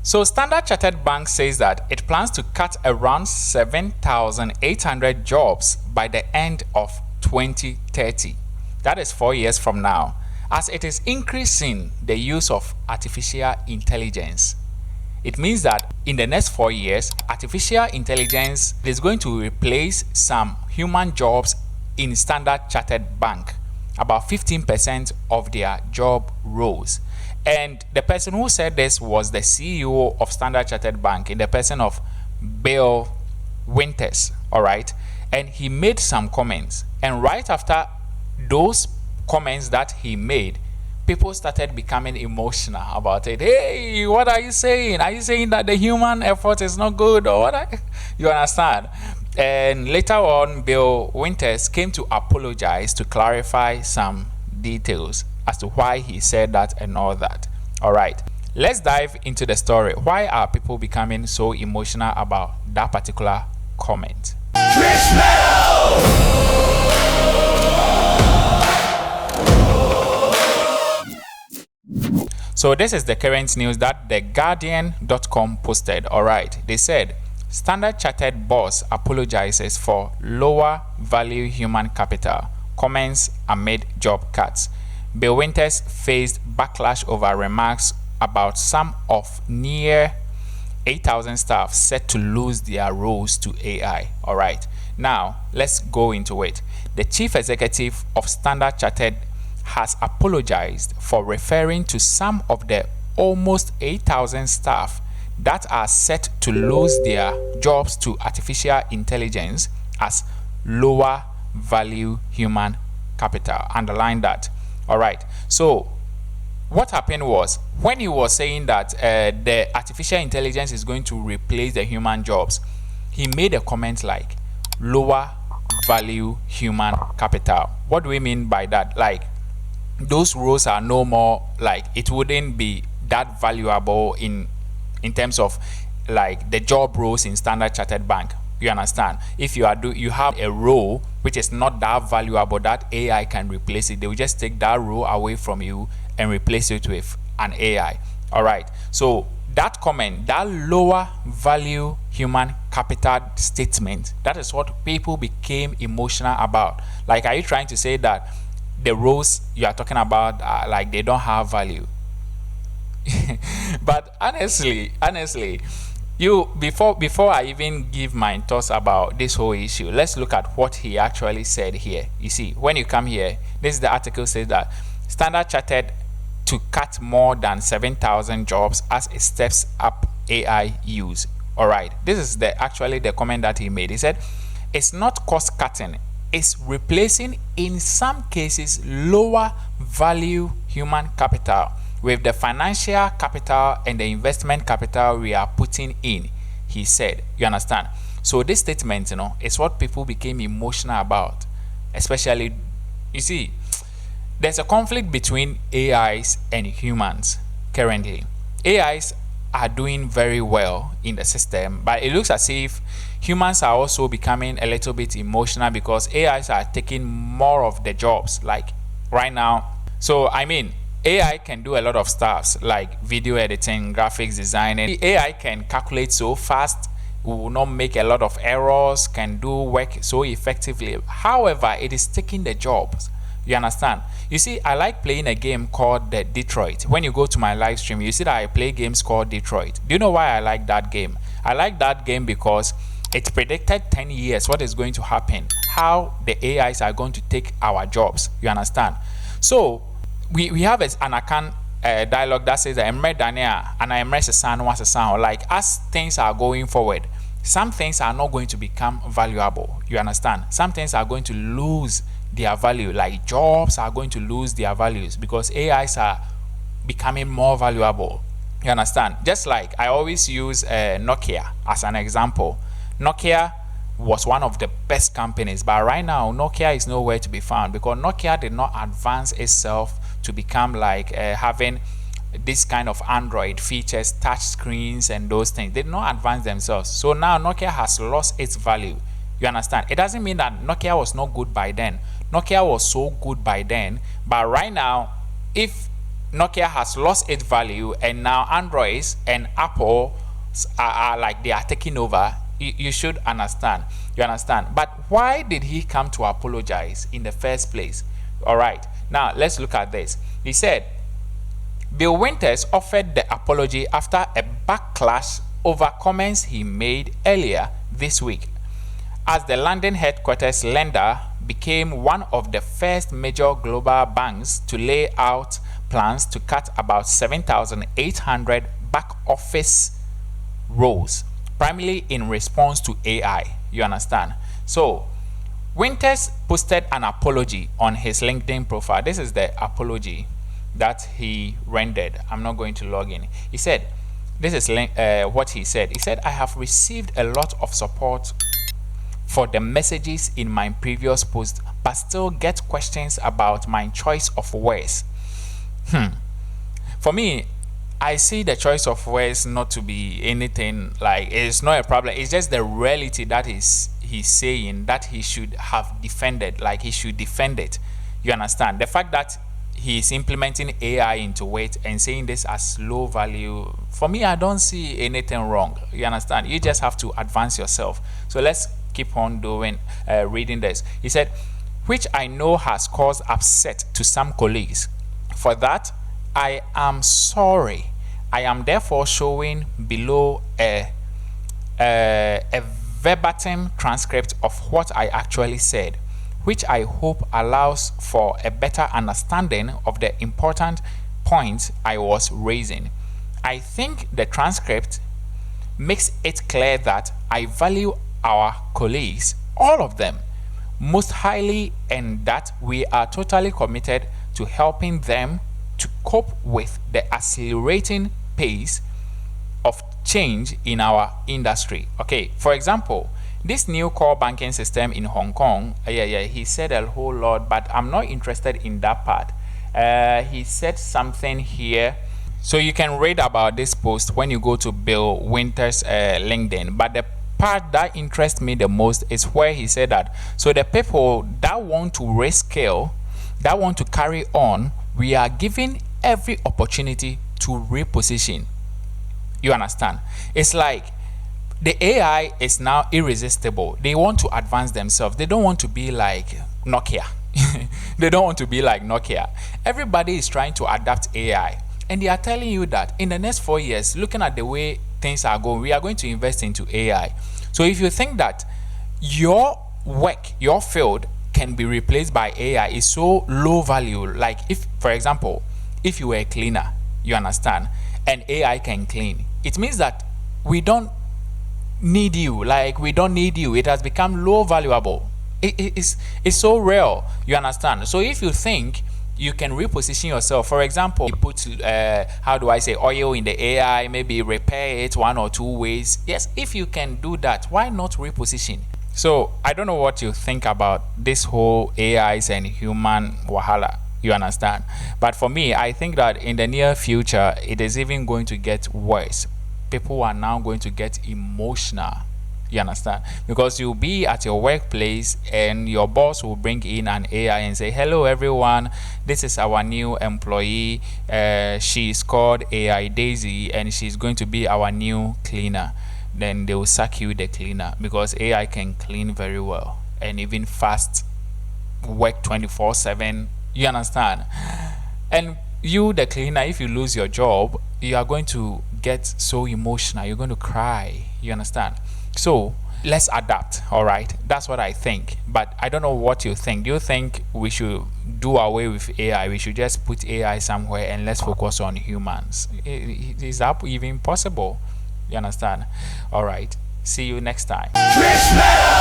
So Standard Chartered Bank says that it plans to cut around 7,800 jobs by the end of 2030. That is 4 years from now, as it is increasing the use of artificial intelligence. It means that in the next 4 years, artificial intelligence is going to replace some human jobs in Standard Chartered Bank, about 15% of their job roles. And the person who said this was the CEO of Standard Chartered Bank in the person of Bill Winters, all right? And he made some comments. And right after those comments that he made, people started becoming emotional about it. Hey, what are you saying? Are you saying that the human effort is not good or what? You understand? And later on, Bill Winters came to apologize to clarify some details as to why he said that and all that. All right, let's dive into the story. Why are people becoming so emotional about that particular comment? Criss Mettle! So this is the current news that theguardian.com posted. All right, they said Standard Chartered boss apologizes for lower value human capital comments amid job cuts. Bill Winters faced backlash over remarks about some of near 8,000 staff set to lose their roles to AI. All right, now let's go into it. The chief executive of Standard Chartered has apologized for referring to some of the almost 8,000 staff that are set to lose their jobs to artificial intelligence as lower value human capital. Underline that. All right, so what happened was, when he was saying that the artificial intelligence is going to replace the human jobs, he made a comment like lower value human capital. What do we mean by that? Like, those roles are no more, like, it wouldn't be that valuable in terms of like the job roles in Standard Chartered Bank. You understand? If you have a role which is not that valuable that AI can replace it, they will just take that role away from you and replace it with an AI. All right, so that comment, that lower value human capital statement, that is what people became emotional about. Like, are you trying to say that the roles you are talking about are like they don't have value? But honestly, you before I even give my thoughts about this whole issue, let's look at what he actually said here. You see, when you come here, this is the article says that Standard Chartered to cut more than 7,000 jobs as it steps up AI use. All right, this is actually the comment that he made. He said it's not cost cutting, it's replacing in some cases lower value human capital with the financial capital and the investment capital we are putting in, he said. You understand? So this statement, is what people became emotional about. Especially, you see, there's a conflict between AIs and humans currently. AIs are doing very well in the system, but it looks as if humans are also becoming a little bit emotional because AIs are taking more of the jobs, like right now. So, I mean, AI can do a lot of stuff like video editing, graphics design, and AI can calculate so fast, will not make a lot of errors, can do work so effectively. However, it is taking the jobs. You understand? You see, I like playing a game called the Detroit. When you go to my live stream, you see that I play games called Detroit. Do you know why I like that game? I like that game because it predicted 10 years what is going to happen, how the AIs are going to take our jobs. You understand? So we have an account dialogue that says that Emre Daniel and Emre Sesan wants to sound like, as things are going forward, some things are not going to become valuable. You understand? Some things are going to lose their value, like jobs are going to lose their values because AIs are becoming more valuable. You understand? Just like I always use Nokia as an example. Nokia was one of the best companies, but right now Nokia is nowhere to be found because Nokia did not advance itself to become like having this kind of Android features, touch screens and those things. They did not advance themselves. So now Nokia has lost its value. You understand? It doesn't mean that Nokia was not good by then. Nokia was so good by then, but right now, if Nokia has lost its value, and now Androids and Apple are like they are taking over. You should understand. You understand? But why did he come to apologize in the first place? All right. Now let's look at this. He said Bill Winters offered the apology after a backlash over comments he made earlier this week, as the London headquarters lender became one of the first major global banks to lay out plans to cut about 7,800 back office roles, primarily in response to AI. You understand? So Winters posted an apology on his LinkedIn profile. This is the apology that he rendered. I'm not going to log in. He said, this is what he said. He said, I have received a lot of support for the messages in my previous post, but still get questions about my choice of words. For me, I see the choice of words not to be anything like, it's not a problem. It's just the reality that he's saying that he should have defended, like he should defend it. You understand? The fact that he's implementing AI into it and saying this as low value, for me, I don't see anything wrong. You understand? You just have to advance yourself. So let's keep on reading this. He said, which I know has caused upset to some colleagues. For that, I am sorry. I am therefore showing below a verbatim transcript of what I actually said, which I hope allows for a better understanding of the important points I was raising. I think the transcript makes it clear that I value our colleagues, all of them, most highly, and that we are totally committed to helping them to cope with the accelerating pace of change in our industry. Okay, for example, this new core banking system in Hong Kong, he said a whole lot, but I'm not interested in that part. He said something here. So you can read about this post when you go to Bill Winters' LinkedIn. But the part that interests me the most is where he said that, so the people that want to rescale, that want to carry on, we are given every opportunity to reposition. You understand? It's like the AI is now irresistible. They want to advance themselves. They don't want to be like Nokia. They don't want to be like Nokia. Everybody is trying to adapt AI. And they are telling you that in the next 4 years, looking at the way things are going, we are going to invest into AI. So if you think that your work, your field can be replaced by AI is so low value, like if, for example, if you were a cleaner, you understand, and AI can clean, it means that we don't need you. Like, we don't need you. It has become low valuable. It's so real. You understand? So if you think you can reposition yourself, for example, you put oil in the AI, maybe repair it 1 or 2 ways. Yes, if you can do that, why not reposition? So I don't know what you think about this whole AIs and human wahala. You understand? But for me, I think that in the near future, it is even going to get worse. People are now going to get emotional. You understand? Because you'll be at your workplace and your boss will bring in an AI and say, hello everyone, this is our new employee. She's called AI Daisy and she's going to be our new cleaner. Then they will sack you the cleaner because AI can clean very well and even fast, work 24/7. You understand? And you, the cleaner, if you lose your job, you are going to get so emotional. You're going to cry. You understand? So let's adapt. All right, that's what I think. But I don't know what you think. Do you think we should do away with AI? We should just put AI somewhere and let's focus on humans? Is that even possible? You understand? All right, see you next time. Criss Mettle!